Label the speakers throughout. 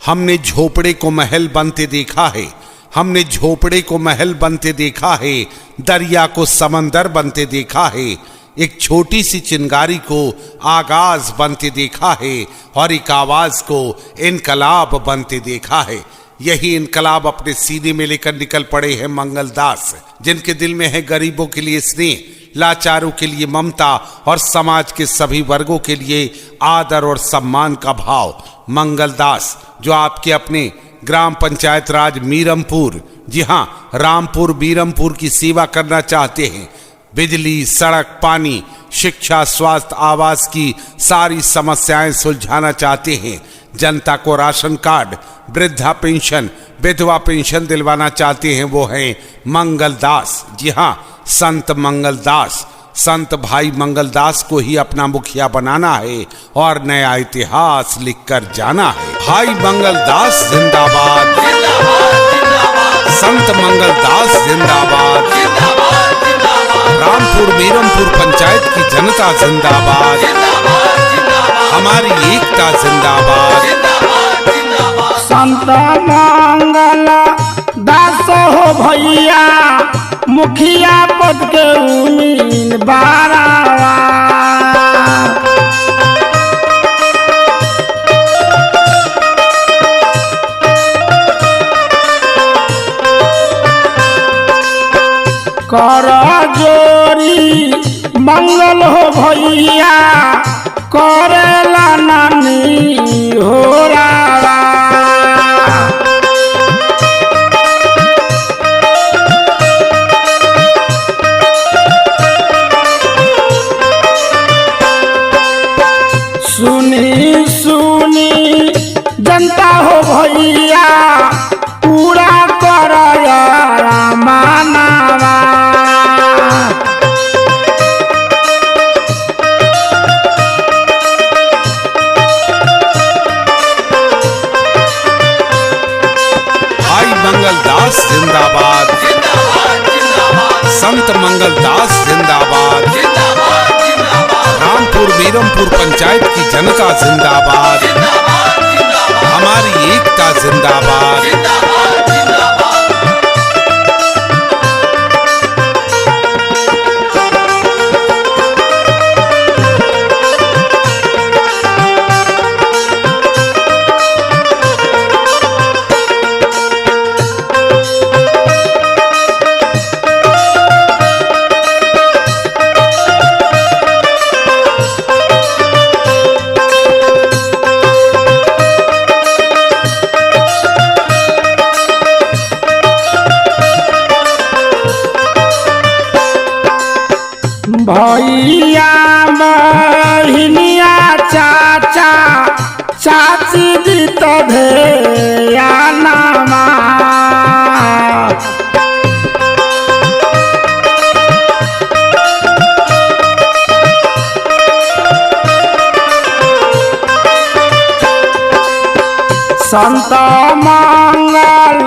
Speaker 1: हमने झोपड़े को महल बनते देखा है, हमने झोपड़े को महल बनते देखा है, दरिया को समंदर बनते देखा है, एक छोटी सी चिंगारी को आगाज बनते देखा है और एक आवाज को इनकलाब बनते देखा है। यही इनकलाब अपने सीने में लेकर निकल पड़े हैं मंगलदास, जिनके दिल में है गरीबों के लिए स्नेह, लाचारों के लिए ममता और समाज के सभी वर्गों के लिए आदर और सम्मान का भाव। मंगलदास जो आपके अपने ग्राम पंचायत राज मीरमपुर, जी हाँ रामपुर मीरमपुर की सेवा करना चाहते हैं, बिजली, सड़क, पानी, शिक्षा, स्वास्थ्य, आवास की सारी समस्याएं सुलझाना चाहते हैं, जनता को राशन कार्ड, वृद्धा पेंशन, विधवा पेंशन दिलवाना चाहते हैं, वो हैं मंगलदास। जी हाँ, संत मंगलदास। संत भाई मंगलदास को ही अपना मुखिया बनाना है और नया इतिहास लिखकर जाना है। भाई मंगलदास जिंदाबाद, संत मंगलदास जिंदाबाद, रामपुर मीरमपुर पंचायत की जनता जिंदाबाद, हमारी एकता जिंदाबाद।
Speaker 2: संत मंगल दास हो भैया, मुखिया पद के उम्मीदवार। कर जोरी मंगल हो भैया, करेला नानी हो रावा। सुनी सुनी जनता हो भैया, पूरा कर मानवा।
Speaker 1: भाई मंगलदास जिंदाबाद, संत मंगलदास जिंदाबाद, रामपुर मीरमपुर पंचायत की जनता जिंदाबाद, हमारी एकता जिंदाबाद।
Speaker 2: भैया बहिनिया चाचा चाची दी तो भेया नामा। संत मंगल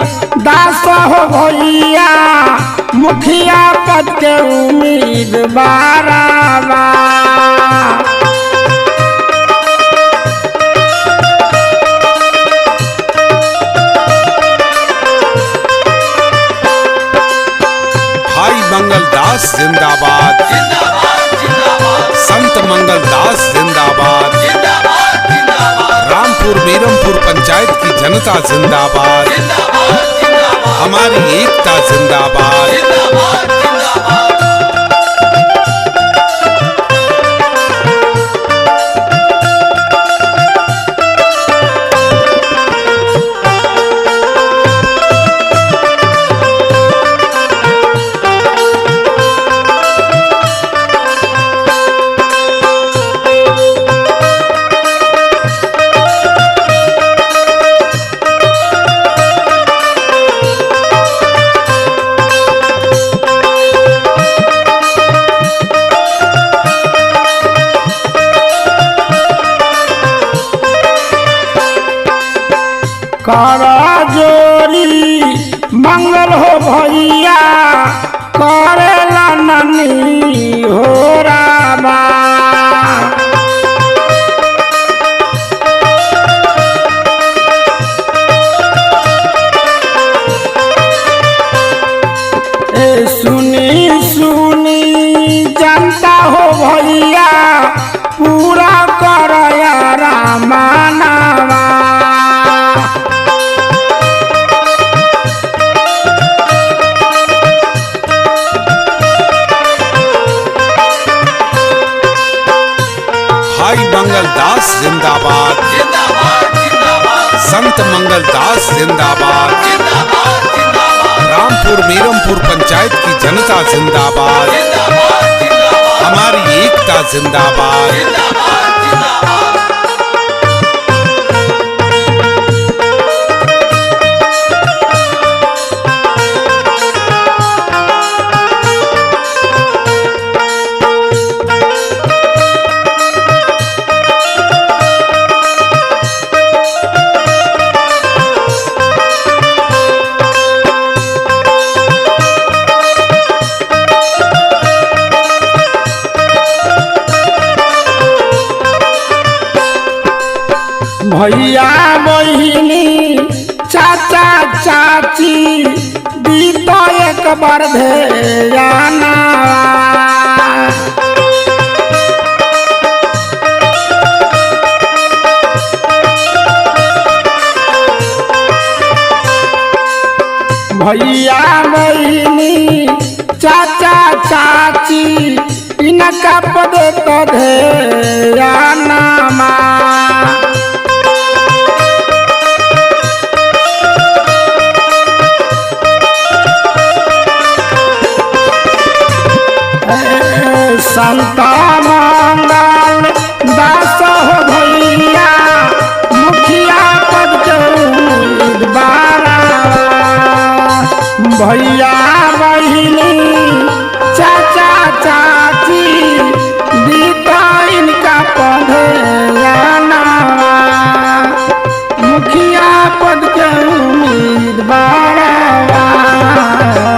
Speaker 2: दास हो भैया, मुखिया पद के उम्मीदवार।
Speaker 1: भाई मंगलदास जिंदाबाद, संत मंगलदास जिंदाबाद, रामपुर मीरमपुर पंचायत की जनता जिंदाबाद, हमारी एकता जिंदाबाद।
Speaker 2: कर जोरी मंगल हो भैया, करेला नानी हो रामा।
Speaker 1: संत मंगल दास जिंदाबाद, रामपुर मीरमपुर पंचायत की जनता जिंदाबाद, हमारी एकता जिंदाबाद।
Speaker 2: भैया बहिनी चाचा चाची दी तो एक बार ध्याना। भैया बहिनी चाचा चाची इनका पद तो ध्याना। संत मंगल दास हो भैया मुखिया पद के उम्मीदवार। भैया बहिनी चाचा चाची